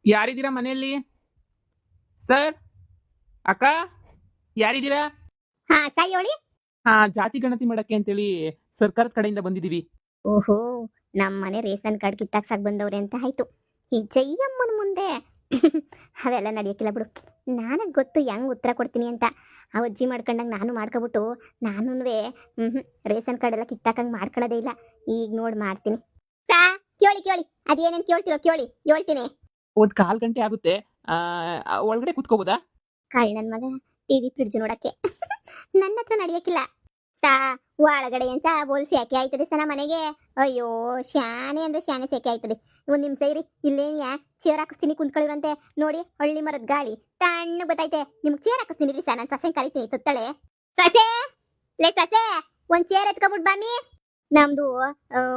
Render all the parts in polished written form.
ಯಾರಿದ್ದೀರಾ ಮನೆಯಲ್ಲಿ? ಸರ್, ಅಕ್ಕ, ಯಾರಿದ್ದೀರಾ? ಹಾ ಸಾಯೋಳಿ. ಹಾ, ಜಾತಿ ಗಣತಿ ಮಾಡಕ್ಕೆ ಅಂತೇಳಿ ಸರ್ಕಾರದ ಕಡೆಯಿಂದ ಬಂದಿದೀವಿ. ಓಹೋ, ನಮ್ಮ ಮನೆ ರೇಷನ್ ಕಾರ್ಡ್ ಕಿತ್ತಾಕ್ಸಕ್ ಬಂದವ್ರೆ ಅಂತ ಆಯ್ತು. ಈ ಜಯ್ಯಮ್ಮನ ಮುಂದೆ ಅವೆಲ್ಲ ನಡೆಯಕ್ಕಿಲ್ಲ ಬಿಡು. ನನಗೆ ಗೊತ್ತು ಹೆಂಗ್ ಉತ್ತರ ಕೊಡ್ತೀನಿ ಅಂತ. ಆ ಅಜ್ಜಿ ಮಾಡ್ಕೊಂಡಂಗೆ ನಾನು ಮಾಡ್ಕೊಬಿಟ್ಟು ನಾನುವೆ ರೇಷನ್ ಕಾರ್ಡ್ ಎಲ್ಲ ಕಿತ್ತಾಕಂಗ್ ಮಾಡ್ಕೊಳ್ಳೋದೇ ಇಲ್ಲ. ಈಗ ನೋಡಿ ಮಾಡ್ತೀನಿ. ಸಾ ಕೇಳಿ ಕೇಳಿ, ಅದೇನೇನು ಕೇಳ್ತಿರೋ ಕೇಳಿ, ಹೇಳ್ತೀನಿ. ಒಂದ್ 1/4 ಗಂಟೆ ಆಗುತ್ತೆ. ಒಳಗಡೆ ಕುತ್ಕೋಬೋದಾ? ನನ್ ಮಗ ಟಿವಿ ಫ್ರಿಡ್ಜ್ ನೋಡಕ್ಕೆ ನನ್ನ ಹತ್ರ ನಡೆಯಕ್ಕಿಲ್ಲ. ಸಾ ಒಳಗಡೆ ಅಂತ ಬೋಲ್ಸಿ ಯಾಕೆ ಆಯ್ತದೆ ಸನ ಮನೆಗೆ. ಅಯ್ಯೋ, ಶಾನೆ ಅಂದ್ರೆ ಶಾನೆ ಸೆಕೆ ಆಯ್ತದೆ. ಒಂದ್ ನಿಮಿಷ ಇರಿ, ಇಲ್ಲೇನಿಯಾ ಚೇರ್ ಹಾಕಿಸ್ತೀನಿ ಕುಂತ್ಕೊಳ್ಳಿರಂತೆ. ನೋಡಿ ಹಳ್ಳಿ ಮರದ ಗಾಳಿ ತಣ್ಣಗೆ ಬತ್ತೈತೆ. ನಿಮ್ಗೆ ಚೇರ್ ಹಾಕಿಸ್ತೀನಿ ರೀ ಸಾ, ನಾನು ಸಸೆ ಕರಿತೀನಿ ತತ್ತಳೆ. ಸಸೆ ಲೇ ಸಸೆ, ಒಂದ್ ಚೇರ್ ಎತ್ಕೊಬಿಟ್ ಬಾಮಿ. ನಮ್ದು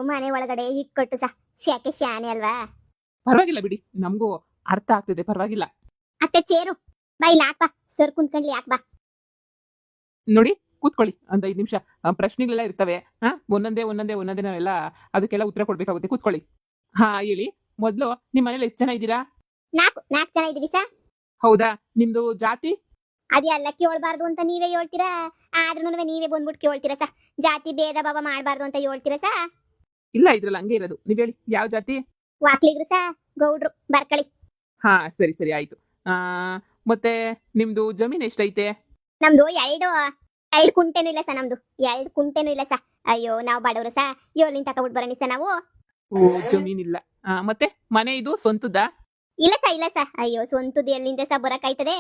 ಮನೆ ಒಳಗಡೆ ಇಕ್ಕಟ್ಟು ಸಾ, ಸೆಕೆ ಶಾನೆ ಅಲ್ವಾ. ಪರವಾಗಿಲ್ಲ ಬಿಡಿ, ನಮಗೂ ಅರ್ಥ ಆಗ್ತಿದೆ, ಪರವಾಗಿಲ್ಲ. ಅತ್ತೆ ಚೇರು ಬಾ, ಇಲ್ಲಿ ಹಾಕ್ ಬಾ. ಸರ್ ಕುಂತ್ಕೊಂಡ್ಲಿ ಯಾಕೆ ಬಾ. ನೋಡಿ, ಕೂತ್ಕೊಳ್ಳಿ. ಒಂದ್ 5 ನಿಮಿಷ ಪ್ರಶ್ನೆಗಳೆಲ್ಲ ಇರ್ತವೆ. ಒಂದೊಂದೇ ನಾವೆಲ್ಲ ಅದಕ್ಕೆಲ್ಲ ಉತ್ತರ ಕೊಡ್ಬೇಕಾಗುತ್ತೆ. ಕೂತ್ಕೊಳ್ಳಿ. ಹಾ, ಹೇಳಿ. ಮೊದ್ಲು ನಿಮ್ ಮನೇಲಿ ಎಷ್ಟು ಜನ ಇದ್ದೀರಾ? ನಾಲ್ಕು ಜನ ಇದೀವಿ ಸಾ. ಹೌದಾ? ನಿಮ್ದು ಜಾತಿ? ಅದೆಲ್ಲ ಕೇಳಬಾರ್ದು ಅಂತ ನೀವೇ ಹೇಳ್ತೀರಾ. ಆದ್ರೂ ನೀವೇ ಬಂದ್ಬಿಟ್ಟು ಕೇಳ್ತೀರಾ ಸಾ. ಜಾತಿ ಭೇದ ಭಾವ ಮಾಡಬಾರ್ದು ಅಂತ ಹೇಳ್ತೀರಾ ಸಾ. ಇಲ್ಲ, ಇದ್ರಲ್ಲಿ ಹಂಗೆ ಇರೋದು. ನೀವ್ ಹೇಳಿ, ಯಾವ ಜಾತಿ? ವಾಕ್ಲಿಗ್ರು ಸಾ, ಗೌಡ್ರು ಬರ್ಕಳಿ. ಹಾ, ಸರಿ ಸರಿ, ಆಯ್ತು. ಆ ಮತ್ತೆ ನಿಮ್ದು ಜಮೀನ್ ಎಷ್ಟೈತೆ? ನಮ್ದು ಎರಡು ಕುಂಟೆನೂ ಇಲ್ಲ ಸಾ. ನಮ್ದು 2 ಕುಂಟೆನೂ ಇಲ್ಲ ಸಾ. ಅಯ್ಯೋ, ನಾವು ಬಡವರು ಸಾ. ಯೋಲಿಂದ ತಗೊಬಿಟ್ಟು ಬರೋಣಿ ಸಾ ನಾವು. ಓ, ಜಮೀನ್ ಇಲ್ಲ. ಮತ್ತೆ ಮನೆ ಇದು ಸ್ವಂತದ್ದಾ? ಇಲ್ಲ ಸಾ. ಅಯ್ಯೋ, ಸ್ವಂತದ್ದು ಎಲ್ಲಿಂದ ಸಾ ಬರಕಾಯ್ತದೆ.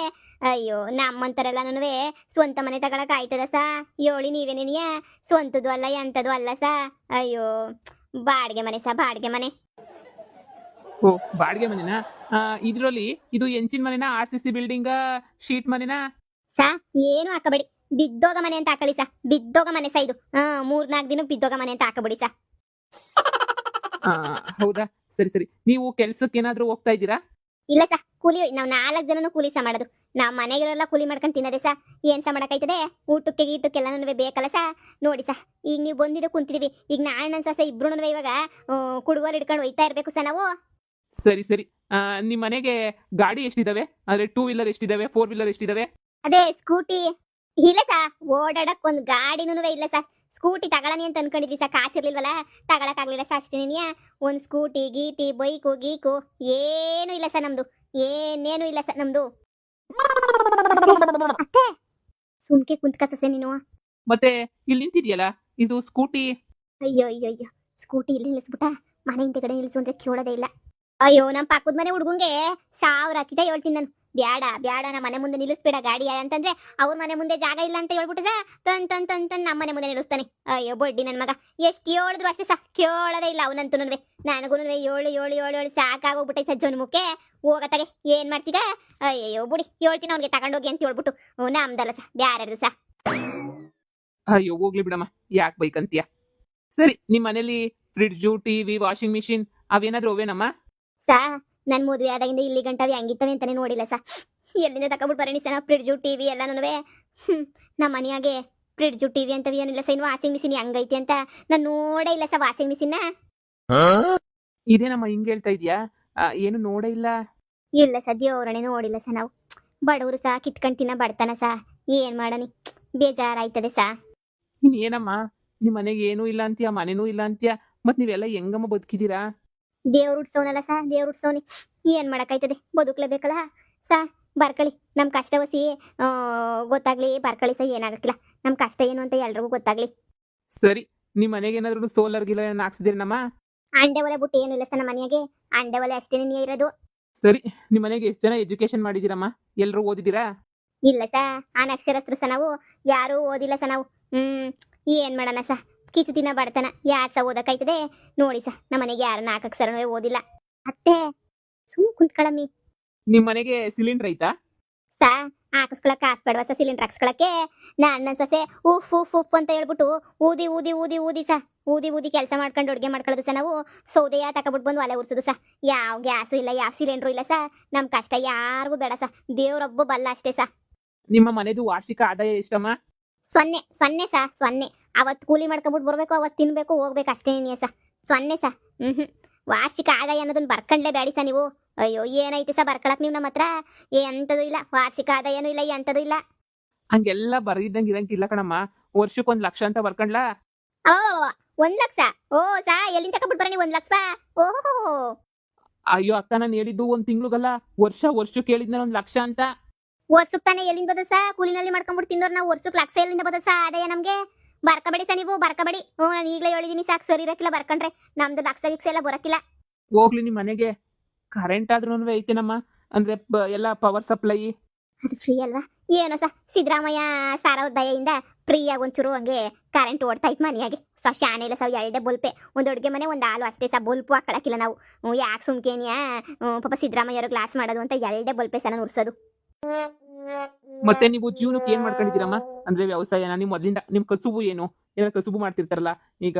ಅಯ್ಯೋ, ನಮ್ಮಂತರೆಲ್ಲನೂ ಸ್ವಂತ ಮನೆ ತಗೊಳಕ್ ಆಯ್ತದ ಸಾ. ಯೋಳಿ ನೀವೇನೇನಿಯ ಸ್ವಂತದ್ದು ಅಲ್ಲ ಎಂತದು ಅಲ್ಲ ಸಾ. ಅಯ್ಯೋ, ಬಾಡಿಗೆ ಮನೆ ಸಾ, ಬಾಡಿಗೆ ಮನೆ. ಓ, ಬಾಡಿಗೆ ಮನೆನಾ? ಇದ್ರಲ್ಲಿ ಇದು ಎಂಚಿನ ಮನೆನಾ, RCC ಬಿಲ್ಡಿಂಗ್, ಶೀಟ್ ಮನೆನಾ? ಸಾ ಏನು ಹಾಕಬೇಡಿ, ಬಿದ್ದೋಗ ಮನೆ ಅಂತ ಹಾಕಳಿ ಸಾ. ಬಿದ್ದೋಗ ಮನೆ ಸಾ ಇದು. 3-4 ದಿನ ಬಿದ್ದೋಗ ಮನೆ ಅಂತ ಹಾಕಬೇಡಿ ಸಾ. ಹೌದಾ? ಸರಿ ಸರಿ. ನೀವು ಕೆಲ್ಸಕ್ಕೆ ಏನಾದ್ರೂ ಹೋಗ್ತಾ ಇದ್ದೀರಾ? ಇಲ್ಲ ಸಾ, ಕೂಲಿ. ನಾವು 4 ಜನನು ಕೂಲಿ ಸಾ ಮಾಡೋದು. ನಾವು ಮನೆಗಿರೋಲ್ಲ ಕೂಲಿ ಮಾಡ್ಕೊಂಡು ತಿನ್ನೋದೇ ಸಾ. ಏನ್ ಸಾ ಮಾಡಕಾಯ್ತದೆ, ಊಟಕ್ಕೆ ಗೀಟಕ್ಕೆಲ್ಲನೂ ಬೇಕಲ್ಲ ಸಾ. ನೋಡಿ ಸಾ, ಈಗ ನೀವು ಬಂದಿದ್ದು ಕುಂತಿದೀವಿ. ಈಗ ನಾಳೆ ನನ್ನ ಸಾ ಇಬ್ರು ಇವಾಗ ಕುಡುಗೋಲು ಹಿಡ್ಕೊಂಡು ಹೋಯ್ತಾ ಇರ್ಬೇಕು ಸಾ ನಾವು. ಸರಿ ಸರಿ. ನಿಮ್ ಮನೆಗೆ ಗಾಡಿ ಎಷ್ಟಿದಾವೆ? ಅಂದ್ರೆ 2 ವೀಲರ್ ಎಷ್ಟಿದಾವೆ, 4 ವೀಲರ್ ಎಷ್ಟಿದಾವೆ? ಅದೇ ಸ್ಕೂಟಿ ಇಲ್ಲ ಸಾ. ಓಡಾಡಕ್ ಒಂದ್ ಗಾಡಿನೂ ಇಲ್ಲ ಸಾ. ಸ್ಕೂಟಿ ತಗೊಳನಿ ಅಂತ ಅನ್ಕೊಂಡಿದ್ವಿ ಸಾ, ಕಾಸಿರ್ಲಿಲ್ವಲ್ಲ, ತಗೊಳಕ್ ಆಗ್ಲಿಲ್ಲ ಸಾ. ಅಷ್ಟೇ ಒಂದ್ ಸ್ಕೂಟಿ ಗೀಟಿ ಬೈಕು ಗೀಕು ಏನು ಇಲ್ಲ ಸಾ ನಮ್ದು. ಏನೇನು ಇಲ್ಲ ಸಾ ನಮ್ದು. ಅತ್ತೆ ಸುಮ್ಕೆ ಕುಂತ್ಕ ಸೊಸೆ ನೀನು. ಮತ್ತೆ ಇಲ್ಲಿ ನಿಂತಿದ್ಯಲ್ಲ, ಇದು ಸ್ಕೂಟಿ? ಅಯ್ಯೋ ಅಯ್ಯೋ ಅಯ್ಯೋ, ಸ್ಕೂಟಿ ಇಲ್ಲಿ ನಿಲ್ಲಿಸ್ಬಿಟ್ಟ. ಮನೆ ಇಂತ ಕಡೆ ನಿಲ್ಲಿಸು ಅಂದ್ರೆ ಕೇಳೋದೇ ಇಲ್ಲ. ಅಯ್ಯೋ, ನಮ್ ಪಕ್ಕದ ಮನೆ ಹುಡುಗಂಗೆ 1000 ಕಿಟ ಹೇಳ್ತೀನಿ ನಾನು. ಬ್ಯಾಡ ಬ್ಯಾಡ, ನಮ್ಮ ಮನೆ ಮುಂದೆ ನಿಲ್ಲಿಸ್ಬೇಡ ಗಾಡಿ ಅಂತಂದ್ರೆ ಅವ್ರ ಮನೆ ಮುಂದೆ ಜಾಗ ಇಲ್ಲ ಅಂತ ಹೇಳ್ಬಿಟ್ಟು ಸಾ ತನ್ ನಮ್ಮ ಮನೆ ಮುಂದೆ ನಿಲ್ಲಿಸ್ತಾನೆ. ಅಯ್ಯೋ ಬಡ್ಡಿ ನನ್ ಮಗ, ಎಷ್ಟು ಹೇಳಿದ್ರು ಅಷ್ಟೇ ಸಾ, ಕೇಳೋದೇ ಇಲ್ಲ ಅವನಂತೂ. ನನಗೂ ಏಳು ಸಾಕಾಗೋಗ್ಬಿಟ್ಟೆ ಸಾ. ಜನ್ಮಕ್ಕೆ ಹೋಗತ್ತಾಗೆ ಏನ್ ಮಾಡ್ತಿದ. ಅಯ್ಯೋ ಬುಡಿ, ಹೇಳ್ತೀನಿ ಅವ್ನಿಗೆ ತಗೊಂಡೋಗಿ ಅಂತ ಹೇಳ್ಬಿಟ್ಟು. ನಮ್ದಲ್ಲ ಸಾ, ಬ್ಯಾರದು ಸಾ. ಅಯ್ಯೋ, ಹೋಗ್ಲಿ ಬಿಡಮ್ಮ, ಯಾಕೆ ಬೈಕಂತೀಯ? ಸರಿ, ನಿಮ್ ಮನೇಲಿ ಫ್ರಿಡ್ಜು, ಟಿವಿ, ವಾಷಿಂಗ್ ಮಿಷಿನ್ ಅವೇನಾದ್ರೂ ಅವೇನಮ್ಮ? ಸಾ ನನ್ ಮದುವೆ ಆದಾಗಿಂದ ಇಲ್ಲಿ ಗಂಟವೆ ಹೆಂಗಿತ್ತವೆ ಅಂತಾನೆ ನೋಡಿಲ್ಲ ಸಾ. ಎಲ್ಲಿಂದ ತಗೊಬಿಟ್ಟು ಬರಣಿ ಸಾ ಫ್ರಿಡ್ಜು ಟಿವಿ ಎಲ್ಲಾನು. ನಮ್ಮ ಮನೆಯಾಗೆ ಫ್ರಿಡ್ಜು ಟಿವಿ ಅಂತವೆ ಏನಿಲ್ಲ ಸಾ. ಇನ್ನು ವಾಷಿಂಗ್ ಮಿಷಿನ್ ಹೆಂಗೈತಿ ಅಂತ ನಾನು ನೋಡೇ ಇಲ್ಲ ಸಾ. ವಾಷಿಂಗ್ ಮಿಷಿನ್ ಇದೇನಮ್ಮ ಹಿಂಗ್ ಹೇಳ್ತಾ ಇದೀಯಾ? ಏನು ನೋಡೇ ಇಲ್ಲ? ಇಲ್ಲ ಸಾ, ದೇವ್ರಣೆ ನೋಡಿಲ್ಲ ಸಾ. ನಾವು ಬಡವರು ಸಾ, ಕಿತ್ಕೊಂಡ್ ತಿನ್ನ ಬಡತನ ಸಾ. ಏನ್ ಮಾಡನಿ, ಬೇಜಾರಾಯ್ತದೆ ಸಾ. ಏನಮ್ಮ, ನಿಮ್ ಮನೆಗೆ ಏನೂ ಇಲ್ಲ ಅಂತೀಯ, ಮನೆನೂ ಇಲ್ಲ ಅಂತೀಯ, ಮತ್ ನೀವೆಲ್ಲ ಹೆಂಗಮ್ಮ ಬದುಕಿದೀರಾ? ದೇವ್ರು ಉಡ್ಸೋನಲ್ಲ ಸಾ, ದೇವ್ರು ಉಡ್ಸೋನಿ. ಏನ್ ಮಾಡಕ್ಕಾಯ್ತದೆ, ಬದುಕ್ಲೇಬೇಕಲ್ಲ ಸಾ. ಬರ್ಕಳಿ, ನಮ್ ಕಷ್ಟ ವಸಿ ಗೊತ್ತಾಗ್ಲಿ. ಬರ್ಕಳಿ ಸಾ, ಏನಾಗಕ್ಕಿಲ್ಲ. ನಮ್ ಕಷ್ಟ ಏನು ಅಂತ ಎಲ್ರಿಗೂ ಗೊತ್ತಾಗ್ಲಿ. ಸರಿ, ನಿಮ್ ಮನೆಗೆ ಏನಾದ್ರು ಸೋಲಾರ್ ಗಿಲ್ಲರ್ ಹಾಕ್ಸಿದಿರನಮ್ಮ? ಅಂಡೆ ಒಲೆ ಬಿಟ್ಟು ಏನು ಇಲ್ಲ ಸಾ ನಮ್ಮ ಮನೆಯಾಗೆ. ಅಂಡೆ ಒಲೆ ಅಷ್ಟೇನೆ ನೀ ಇರೋದು. ಸರಿ, ನಿಮ್ ಮನೆಗೆ ಎಷ್ಟು ಜನ ಎಜುಕೇಶನ್ ಮಾಡಿದಿರಮ್ಮ? ಎಲ್ರು ಓದಿದ್ದೀರಾ? ಇಲ್ಲ ಸಾ, ಅನಕ್ಷರಸ್ಥರು ಸಾ ನಾವು. ಯಾರು ಓದಿಲ್ಲ ಸಾ ನಾವು. ಏನ್ ಮಾಡೋಣ ಸಾ, ಕಿತ್ತು ತಿನ್ನ ಬಡತನ. ಯಾರು ಸಾ ಓದಕ್ಕಾಯ್ತದೆ? ನೋಡಿ ಸಾ, ನಮ್ಮ ಮನೆಗೆ ಯಾರು 4 ಅಕ್ಷರನೂ ಓದಿಲ್ಲ. ಅತ್ತೆ ಸುಮ್ ಕುಂತ್ಕೊಳಮ್ಮಿ. ನಿಮ್ ಮನೆಗೆ ಸಿಲಿಂಡರ್ ಐತಾ? ಸಾ ಹಾಕಿಸ್ಕೊಳಕ್ ಕಾಸು ಬೇಡವಾ ಸಾ ಸಿಲಿಂಡರ್ ಹಾಕ್ಸ್ಕೊಳಕ್ಕೆ? ನನ್ನ ಸೊಸೆ ಉಫ್ ಉಫ್ ಉಫ್ ಅಂತ ಹೇಳ್ಬಿಟ್ಟು ಊದಿ ಊದಿ ಊದಿ ಊದಿ ಸಾ, ಊದಿ ಊದಿ ಕೆಲಸ ಮಾಡ್ಕೊಂಡು ಅಡುಗೆ ಮಾಡ್ಕೊಳ್ಳೋದು ಸಾ ನಾವು. ಸೌದೆಯ ತಗೊಬಿಟ್ಟು ಬಂದು ಒಲೆ ಉರ್ಸೋದು ಸಾ. ಯಾವ ಗ್ಯಾಸು ಇಲ್ಲ, ಯಾವ ಸಿಲಿಂಡ್ರು ಇಲ್ಲ ಸಾ. ನಮ್ ಕಷ್ಟ ಯಾರಿಗೂ ಬೇಡ ಸಾ, ದೇವ್ರೊಬ್ಬ ಬಲ್ಲ ಅಷ್ಟೇ ಸಾ. ನಿಮ್ಮ ಮನೆದು ವಾರ್ಷಿಕ ಆದಾಯ ಎಷ್ಟಮ್ಮ? 0 ಸಾ, 0. ಅವತ್ತು ಕೂಲಿ ಮಾಡ್ಕೊಬಿಟ್ಟು ಬರ್ಬೇಕು, ಅವತ್ತು ತಿನ್ಬೇಕು, ಹೋಗ್ಬೇಕು ಅಷ್ಟೇ ಸಾ. 0 ಸಾ. ವಾರ್ಷಿಕ ಆದಾಯ ಅನ್ನೋದನ್ನ ಬರ್ಕೊಂಡ್ಲೇ ಬೇಡಿ ಸಾ ನೀವು. ಅಯ್ಯೋ ಏನೈತಿ ಸಾ ಬರ್ಕೊಳಕ್ ನೀವು ನಮ್ಮ ಹತ್ರ? ಎಂತದೂ ಇಲ್ಲ, ವಾರ್ಷಿಕ ಆದಾಯನೂ ಇಲ್ಲ, ಎಂತದೂ ಇಲ್ಲ. ಹಂಗೆಲ್ಲ ಬರೀದಂಗೆ ಇರಂಗಿಲ್ಲ ಕಣಮ್ಮ. ವರ್ಷಕ್ಕೆ 1 ಲಕ್ಷ ಅಂತ ಬರ್ಕಂಡ್ಲಾ? ಓ 1 ಲಕ್ಷ? ಓ ಸಾ ಎಲ್ಲಿಂದ ತಗೊಂಡ್ಬಿಟ್ಟು ಬರ ನೀವು 1 ಲಕ್ಷ? ಓಹೋ ಅಯ್ಯೋ ಅಕ್ಕ, ನಾನು ಹೇಳಿದ್ದು 1 ತಿಂಗ್ಳಿಗಲ್ಲ, ವರ್ಷಕ್ಕೆ ಹೇಳಿದ್ನ 1 ಲಕ್ಷ ಅಂತ. ವರ್ಷಕ್ಕೆ ತಾನೇ ಎಲ್ಲಿಂದ ಬದ ಸಾ? ಕೂಲಿನಲ್ಲಿ ಮಾಡ್ಕೊಂಡ್ಬಿಟ್ಟು ತಿನ್ನೋರು ನಾವು ವರ್ಷಕ್ಕೆ ಲಕ್ಷ ಎಲ್ಲಿಂದ ಬದ ಸಾ ಆದಾಯ ನಮ್ಗೆ? ಬರ್ಕಬೇಡಿ ಸಾ ನೀವು, ಬರ್ಕಬೇಡಿ. ನಾನು ಈಗಲೇ ಹೇಳಿದೀನಿ ಸಾಕು, ಸರಿ ಇರಕ್ಕಿಲ್ಲ ಬರ್ಕೊಂಡ್ರೆ. ನಮ್ದು ಲಕ್ಷ ಗಿಕ್ಷ ಎಲ್ಲ ಬರಕ್ಕಿಲ್ಲ. ಹೋಗ್ಲಿ ನಿಮ್ಮ ಮನೆಗೆ. ಕರೆಂಟ್ ಆದ್ರೂ ಐತೇನಮ್ಮ? ಅಂದ್ರೆ ಎಲ್ಲ ಪವರ್ ಸಪ್ಲೈ. ಅದು ಫ್ರೀ ಅಲ್ವಾ? ಏನೋ ಸಾ ಸಿದ್ದರಾಮಯ್ಯ ಸಾರ ಅವ್ರ ದಯೆಯಿಂದ ಫ್ರೀಯಾಗಿ ಒಂಚೂರು ಹಂಗೆ ಕರೆಂಟ್ ಓಡ್ತಾ ಇತ್ತು ಮನೆಯಾಗೆ. ಶಾನೆ ಇಲ್ಲ ಸಾ, 2 ಬಲ್ಪೆ. ಒಂದು ಅಡುಗೆ ಮನೆ, ಒಂದು ಹಾಲು ಅಷ್ಟೇ ಸಾ, ಬಲ್ಪು ಹಾಕೊಳಕಿಲ್ಲ ನಾವು. ಯಾಕೆ ಸುಮ್ಕೇನಿಯಾ ಪಾಪ ಸಿದ್ದರಾಮಯ್ಯರು ಗ್ಲಾಸ್ ಮಾಡೋದು ಅಂತ 2 ಬಲ್ಪೆ ಸಲ ಉರ್ಸೋದು. ಮತ್ತೆ ನೀವು ಜೀವನಕ್ಕೆ ಏನ್ ಮಾಡ್ಕೊಂಡಿದ್ದೀರಮ್ಮ? ಅಂದ್ರೆ ವ್ಯವಸಾಯನ? ನೀವು ಮೊದ್ಲಿಂದ ನಿಮ್ ಕಸುಬು ಏನು? ಏನಾರ ಕಸುಬು ಮಾಡ್ತಿರ್ತಾರಲ್ಲ ಈಗ,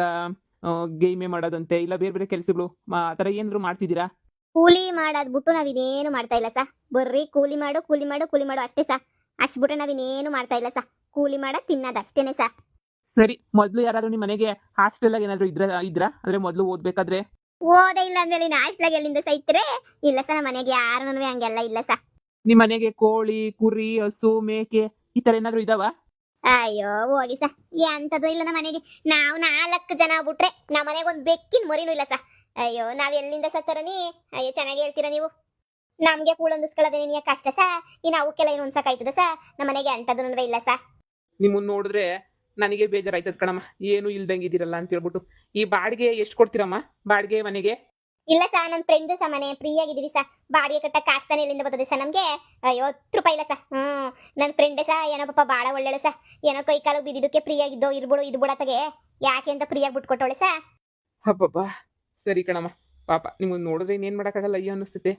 ಗೇಮೆ ಮಾಡೋದಂತೆ, ಇಲ್ಲ ಬೇರೆ ಬೇರೆ ಕೆಲಸಗಳು ಆ ಥರ ಏನಾದ್ರು ಮಾಡ್ತಿದ್ದೀರಾ? ಕೂಲಿ ಮಾಡೋದ್ ಬಿಟ್ಟು ನಾವಿನ್ನೇನು ಮಾಡ್ತಾ ಇಲ್ಲ ಸಾ. ಬರ್ರಿ ಕೂಲಿ ಮಾಡು ಕೂಲಿ ಮಾಡು ಕೂಲಿ ಮಾಡು ಅಷ್ಟೇ ಸಾ. ಅಷ್ಟು ಬಿಟ್ರೆ ನಾವಿನ್ನೇನು ಮಾಡ್ತಾ ಇಲ್ಲ ಸಾ. ಕೂಲಿ ಮಾಡ ತಿನ್ನೋದು ಅಷ್ಟೇನೆ ಸಾ. ಸರಿ, ಮೊದ್ಲು ಯಾರಾದ್ರೂ ನಿಮ್ಮ ಮನೆಗೆ ಹಾಸ್ಟೆಲ್ ಏನಾದ್ರು ಇದ್ರಾ? ಅಂದ್ರೆ ಮೊದ್ಲು ಓದ್ಬೇಕಾದ್ರೆ? ಓದೇ ಇಲ್ಲ ಅಂದ್ಮೇಲೆ ಹಾಸ್ಟ್ಲಾಗ ಎಲ್ಲಿಂದ ಸೈತ್ರೆ? ಇಲ್ಲ ಸಾ, ನಮ್ಮ ಮನೆಗೆ ಯಾರು ಹಂಗೆಲ್ಲ ಇಲ್ಲ ಸಾ. ನಿಮ್ಮ ಮನೆಗೆ ಕೋಳಿ, ಕುರಿ, ಹಸು, ಮೇಕೆ ಈ ತರ ಏನಾದ್ರು ಇದಾವ? ಅಯ್ಯೋ ಹೋಗಿ ಸಾ, ಎಂತದು ಇಲ್ಲ ನಮ್ಮ ಮನೆಗೆ. ನಾವು 4 ಜನ ಬಿಟ್ರೆ ನಮ್ಮ ಮನೆಗೆ ಒಂದು ಬೆಕ್ಕಿನ ಮರಿನೂ ಇಲ್ಲ ಸಾ. ಅಯ್ಯೋ ನಾವ್ ಎಲ್ಲಿಂದ ಸತ್ತರನಿ? ಅಯ್ಯೋ ಚೆನ್ನಾಗಿ ಹೇಳ್ತೀರಾ ನೀವು. ನಮ್ಗೆ ಕೂಳೊಂದಿಸ್ಕೊಳ್ಳೋದೇನಿಯ ಕಷ್ಟ ಸಾ. ಇನ್ನು ಅವಕ್ಕೆಲ್ಲ ಏನು ಹೊಂದ್ಸಕ್ಕಾಯ್ತದ ಸಾ? ನಮ್ಮ ಮನೆಗೆ ಎಂತದೂ ಇಲ್ಲ ಸಾ. ನಿಮ್ಮನ್ನ ನೋಡಿದ್ರೆ ನನಗೆ ಬೇಜಾರಾಯ್ತದ ಕಣಮ್ಮ, ಏನು ಇಲ್ದಂಗಿದ್ದೀರಲ್ಲ ಅಂತ ಹೇಳ್ಬಿಟ್ಟು. ಈ ಬಾಡಿಗೆ ಎಷ್ಟು ಕೊಡ್ತೀರಮ್ಮ, ಬಾಡಿಗೆ ಮನೆಗೆ? ಇಲ್ಲ ಸಾ, ನನ್ನ ಫ್ರೆಂಡು ಸಾ ಮನೆ ಫ್ರೀ ಆಗಿದ್ದೀವಿ ಸಾ. ಬಾಡಿಗೆ ಕಟ್ಟಕ್ಕೆ ಕಾಸ್ತಾನೆ ಎಲ್ಲಿಂದ ಬರ್ತದೆ ಸಾ ನಮ್ಗೆ? ಅಯ್ಯೋ 10 ರೂಪಾಯಿ ಇಲ್ಲ ಸಾ. ನನ್ನ ಫ್ರೆಂಡೇ ಸಾ, ಏನೋ ಪಾಪ ಭಾಳ ಒಳ್ಳೆಳು ಸಾ. ಏನೋ ಕೈ ಕಾಲು ಬಿದ್ದಿದ್ದಕ್ಕೆ ಫ್ರೀ ಆಗಿದ್ದೋ ಇರ್ಬಿಡು ಇದು ಬಿಡತ್ತಗೆ ಯಾಕೆ ಅಂತ ಫ್ರೀಯಾಗಿ ಬಿಟ್ಕೊಟ್ಟವಳೆ ಸಾ. ಹಬ್ಬಬ್ಬ, ಸರಿ ಕಣಮ್ಮ. ಪಾಪ ನಿಮ್ಮನ್ನ ನೋಡಿದ್ರೆ ಇನ್ನೇನು ಮಾಡೋಕ್ಕಾಗಲ್ಲ, ಅಯ್ಯೋ ಅನ್ನಿಸ್ತೈತೆ.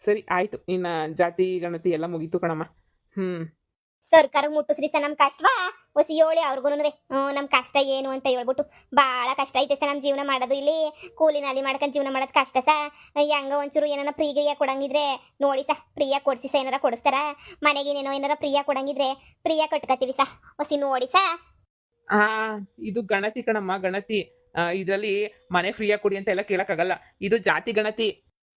ಸರಿ ಆಯ್ತು, ಇನ್ನು ಜಾತಿ ಗಣತಿ ಎಲ್ಲ ಮುಗೀತು ಕಣಮ್ಮ. ಸರ್ಕಾರ ಮುಟ್ಟಿಸ್ರಿ ಸಾ ನಮ್ ಕಷ್ಟವಾ? ಹೊಸಿ ಹೇಳಿ ಅವ್ರಿಗೂ ನಮ್ ಕಷ್ಟ ಏನು ಅಂತ ಹೇಳ್ಬಿಟ್ಟು. ಭಾಳ ಕಷ್ಟ ಐತೆ ಸಾ ನಮ್ ಜೀವನ ಮಾಡೋದು. ಇಲ್ಲಿ ಕೂಲಿನಲ್ಲಿ ಮಾಡ್ಕೊಂಡು ಜೀವನ ಮಾಡೋದು ಕಷ್ಟ ಸಾ. ಹೆಂಗ ಒಂಚೂರು ಏನಾರ ಫ್ರೀಯಾಗಿ ಕೊಡಂಗಿದ್ರೆ ನೋಡಿ ಸಾ, ಫ್ರೀಯಾಗಿ ಕೊಡ್ಸಿ ಸಾ. ಏನಾರ ಕೊಡಿಸ್ತಾರ ಮನೆಗೇನೇನೋ ಏನಾರ ಫ್ರೀಯಾಗಿ ಕೊಡಂಗಿದ್ರೆ ಫ್ರೀಯಾಗಿ ಕಟ್ಕೋತೀವಿ ಸಾ. ಹೊಸಿ ನೋಡಿ ಸಾ. ಇದು ಗಣತಿ ಕಣಮ್ಮ, ಗಣತಿ. ಇದರಲ್ಲಿ ಮನೆ ಫ್ರೀಯಾಗಿ ಕೊಡಿ ಅಂತ ಎಲ್ಲ ಕೇಳಕ್ಕಾಗಲ್ಲ, ಇದು ಜಾತಿ ಗಣತಿ.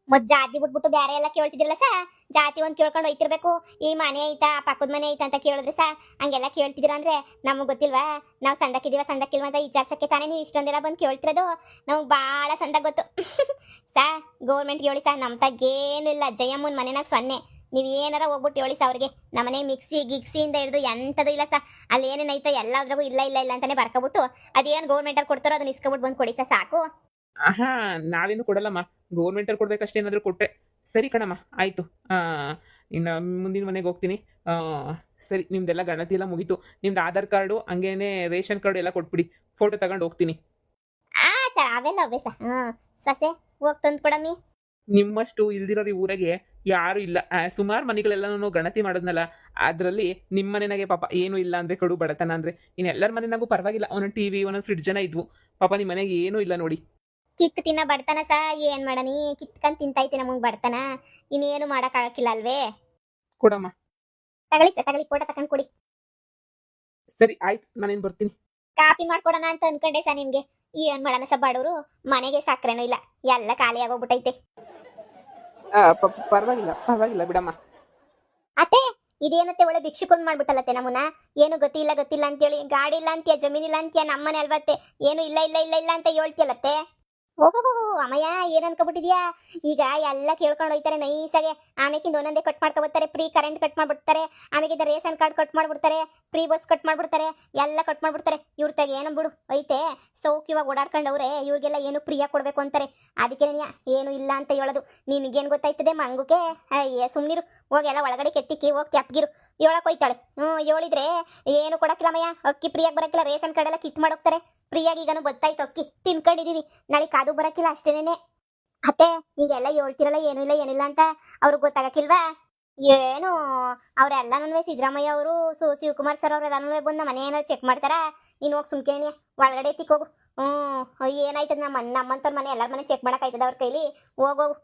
ಮತ್ ಜಾತಿ ಬಿಟ್ಬಿಟ್ಟು ಬೇರೆ ಎಲ್ಲ ಕೇಳ್ತಿದ್ರಲ್ಲ ಸಾ. ಜಾತಿ ಒಂದ್ ಕೇಳ್ಕೊಂಡು ಹೋಯ್ತಿರ್ಬೇಕು. ಈ ಮನೆ ಐತಾ, ಪಕ್ಕದ ಮನೆ ಐತಾ ಅಂತ ಕೇಳಿದ್ರೆ ಸಾ ಹಂಗೆಲ್ಲ ಕೇಳ್ತಿದ್ರ ಅಂದ್ರೆ ನಮಗ್ ಗೊತ್ತಿಲ್ವಾ? ನಾವು ಸಂದಕ್ಕಿದೀವ ಸಂದಕ್ಕಿಲ್ವ ಅಂತ ವಿಚಾರ್ಸಕ್ಕೆ ತಾನೇ ನೀವು ಇಷ್ಟೊಂದೆಲ್ಲ ಬಂದು ಕೇಳ್ತಿರೋದು. ನಮ್ಗೆ ಭಾಳ ಸಂದಾಗ ಗೊತ್ತು ಸಾ. ಗೌರ್ಮೆಂಟ್ ಹೇಳಿ ಸಾ, ನಮ್ ತಗೇನು ಇಲ್ಲ. ಜಯಮ್ಮನ್ ಮನೆನಾಗ 0. ನೀವ್ ಏನಾರ ಹೋಗ್ಬಿಟ್ಟು ಹೇಳಿ ಸಾ ಅವ್ರಿಗೆ. ನಮ್ಮನೆ ಮಿಕ್ಸಿ ಗಿಕ್ಸಿಯಿಂದ ಹಿಡಿದು ಎಂತದು ಇಲ್ಲ ಸಾ. ಅಲ್ಲಿ ಏನೇನೈತೋ ಎಲ್ಲದ್ರಾಗೂ ಇಲ್ಲ ಇಲ್ಲ ಇಲ್ಲ ಅಂತಾನೆ ಬರ್ಕೊಬಿಟ್ಟು ಅದೇನು ಗೌರ್ಮೆಂಟ್ ಅಲ್ಲಿ ಕೊಡ್ತಾರೋ ಅದನ್ನ ಇಸ್ಕೊಬಿಟ್ಟು ಬಂದು ಕೊಡಿ ಸಾ ಸಾಕು. ನಾವೇನು ಕೊಡಲ್ಲಮ್ಮ, ಗೌರ್ಮೆಂಟ್ ಅಲ್ಲಿ ಕೊಡ್ಬೇಕಷ್ಟೇ ಏನಾದ್ರು ಕೊಟ್ರೆ. ಸರಿ ಕಣಮ್ಮ, ಆಯ್ತು. ಇನ್ನು ಮುಂದಿನ ಮನೆಗೆ ಹೋಗ್ತೀನಿ. ಸರಿ, ನಿಮ್ದೆಲ್ಲ ಗಣತಿ ಎಲ್ಲ ಮುಗೀತು. ನಿಮ್ದು ಆಧಾರ್ ಕಾರ್ಡು ಹಂಗೇನೆ ರೇಷನ್ ಕಾರ್ಡು ಎಲ್ಲ ಕೊಟ್ಬಿಡಿ, ಫೋಟೋ ತಗೊಂಡು ಹೋಗ್ತೀನಿ. ಸರ್ ಅವೆಲ್ಲ ಅವೇ ಸಾ. ಸಸೆ ಹೋಗಿ ತಂದು ಕೊಡಮ್ಮಿ. ನಿಮ್ಮಷ್ಟು ಇಲ್ದಿರೋರು ಈ ಊರಿಗೆ ಯಾರು ಇಲ್ಲ. ಸುಮಾರು ಮನೆಗಳೆಲ್ಲನೂ ಗಣತಿ ಮಾಡೋದ್ನಲ್ಲ, ಅದರಲ್ಲಿ ನಿಮ್ಮ ಮನೆನಾಗೆ ಪಾಪ ಏನು ಇಲ್ಲ ಅಂದ್ರೆ ಕಡು ಬಡತನ ಅಂದ್ರೆ. ಇನ್ನೆಲ್ಲರ ಮನೆನಾಗೂ ಪರವಾಗಿಲ್ಲ, ಒಂದೊಂದು ಟಿವಿ ಒಂದೊಂದು ಫ್ರಿಡ್ಜ್ ಜನ ಇದ್ವು. ಪಾಪ ನಿಮ್ಮ ಮನೆಗೆ ಏನೂ ಇಲ್ಲ ನೋಡಿ. ಕಿತ್ತು ತಿನ್ನ ಬಡತನ ಸಾ. ಏನ್ ಮಾಡನಿ, ಕಿತ್ಕೊಂಡ್ ತಿಂತೈತೆ ನಮಗ್ ಬಡತನ. ಇನ್ನೇನು ಮಾಡಕ್ ಆಗಕ್ಕಿಲ್ಲ ಅಲ್ವೇ? ಕೊಡಮ್ಮ. ತಗೊಳ್ಳಿ ಸರ್, ತಗೊಳ್ಳಿ, ಫೋಟೋ ತಕೊಂಡ್ ಕೊಡಿ. ಸರಿ ಆಯ್ತು, ನಾನೇನು ಬರ್ತೀನಿ. ಕಾಪಿ ಮಾಡ್ಕೊಡೋಣ ಅಂತ ಅನ್ಕೊಂಡೆ ಸಾ ನಿಮ್ಗೆ. ಏನ್ ಮಾಡೋಣ ಸಾ, ಬಡವರು ಮನೆಗೆ ಸಕ್ಕರೆನೂ ಇಲ್ಲ, ಎಲ್ಲ ಖಾಲಿ ಆಗೋಗ್ಬಿಟ್ಟೈತೆ. ಪರವಾಗಿಲ್ಲ ಪರವಾಗಿಲ್ಲ ಬಿಡಮ್ಮ. ಅತ್ತೆ ಇದೇನತ್ತೆ ಒಳ್ಳೆ ಭಿಕ್ಷುಕೊಂಡು ಮಾಡ್ಬಿಟ್ಟಲ್ಲತ್ತೆ ನಮ್ಮನ್ನ. ಏನು ಗೊತ್ತಿಲ್ಲ ಗೊತ್ತಿಲ್ಲ ಅಂತೇಳಿ, ಗಾಡಿ ಇಲ್ಲ ಅಂತೀಯ, ಜಮೀನಿಲ್ಲ ಅಂತೀಯ, ನಮ್ಮನೆ ಅಲ್ವತ್ತೆ. ಏನು ಇಲ್ಲ ಇಲ್ಲ ಇಲ್ಲ ಇಲ್ಲ ಅಂತ ಹೇಳ್ತಿಯಲ್ಲತ್ತೆ. ಓಹೋ ಅಮ್ಮಯ್ಯ, ಏನ್ ಅನ್ಕೊಬಿಟ್ಟಿದ್ಯಾ? ಈಗ ಎಲ್ಲ ಕೇಳ್ಕೊಂಡು ಹೋಯ್ತಾರೆ ನೈಸಾಗೆ. ಆಮೇಕಿಂದ ಒಂದೊಂದೇ ಕಟ್ ಮಾಡ್ಕೊಬರ್ತಾರೆ. ಫ್ರೀ ಕರೆಂಟ್ ಕಟ್ ಮಾಡ್ಬಿಡ್ತಾರೆ, ಆಮೇಕಿಂದ ರೇಷನ್ ಕಾರ್ಡ್ ಕಟ್ ಮಾಡ್ಬಿಡ್ತಾರೆ, ಫ್ರೀ ಬಸ್ ಕಟ್ ಮಾಡ್ಬಿಡ್ತಾರೆ, ಎಲ್ಲ ಕಟ್ ಮಾಡ್ಬಿಡ್ತಾರೆ. ಇವ್ರ ತಾಗ ಏನೋ ಬಿಡು ಐತೆ, ಸೌಖ್ಯವಾಗಿ ಓಡಾಡ್ಕೊಂಡವ್ರೆ. ಇವ್ರಿಗೆಲ್ಲ ಏನು ಫ್ರೀಯಾಗಿ ಕೊಡ್ಬೇಕು ಅಂತಾರೆ. ಅದಕ್ಕೆ ಏನು ಇಲ್ಲ ಅಂತ ಹೇಳೋದು. ನಿನ್ಗೇನು ಗೊತ್ತಾಯ್ತದೆ ಮಂಗುಕೆ? ಅಯ್ಯ ಸುಮ್ನಿರು, ಹೋಗಿ ಎಲ್ಲ ಒಳಗಡೆ ಕೆತ್ತಿಕ್ಕಿ ಹೋಗಿ ತೆಪ್ಗಿರು. ಹೇಳಕ್ ಹೋಯ್ತಾಳೆ. ಹೇಳಿದ್ರೆ ಏನು ಕೊಡಕ್ಕಿಲ್ಲಮ್ಮಯ್ಯ. ಅಕ್ಕಿ ಫ್ರೀಯಾಗಿ ಬರಕ್ಕಿಲ್ಲ, ರೇಷನ್ ಕಾರ್ಡ್ ಎಲ್ಲ ಕಿತ್ ಮಾಡೋಗ್ತಾರೆ. ಫ್ರೀಯಾಗಿ ಈಗನು ಬತ್ತಾಯ್ತು ಅಕ್ಕಿ, ತಿನ್ಕೊಂಡಿದೀವಿ. ನಾಳೆ ಕಾದು ಬರಕ್ಕಿಲ್ಲ ಅಷ್ಟೇನೆ. ಅತ್ತೆ ಈಗೆಲ್ಲ ಹೇಳ್ತಿರಲ್ಲ ಏನು ಇಲ್ಲ ಏನಿಲ್ಲ ಅಂತ, ಅವ್ರಿಗೆ ಗೊತ್ತಾಗಕ್ಕಿಲ್ವಾ? ಏನು ಅವ್ರೆಲ್ಲನೂ ಸಿದ್ದರಾಮಯ್ಯ ಅವರು, ಶಿವಕುಮಾರ್ ಸರ್ ಅವ್ರೆಲ್ಲನೂ ಬಂದು ಮನೆ ಏನಾರು ಚೆಕ್ ಮಾಡ್ತಾರ? ನೀನು ಹೋಗಿ ಸುಮ್ಕೇಣಿಯ ಒಳಗಡೆ ತಿಕ್ಕೋಗು. ಏನಾಯ್ತದ ನಮ್ಮಂತವ್ರ ಮನೆ ಎಲ್ಲರ ಮನೆ ಚೆಕ್ ಮಾಡಕ್ ಆಯ್ತದ ಅವ್ರ ಕೈಲಿ? ಹೋಗೋಗು.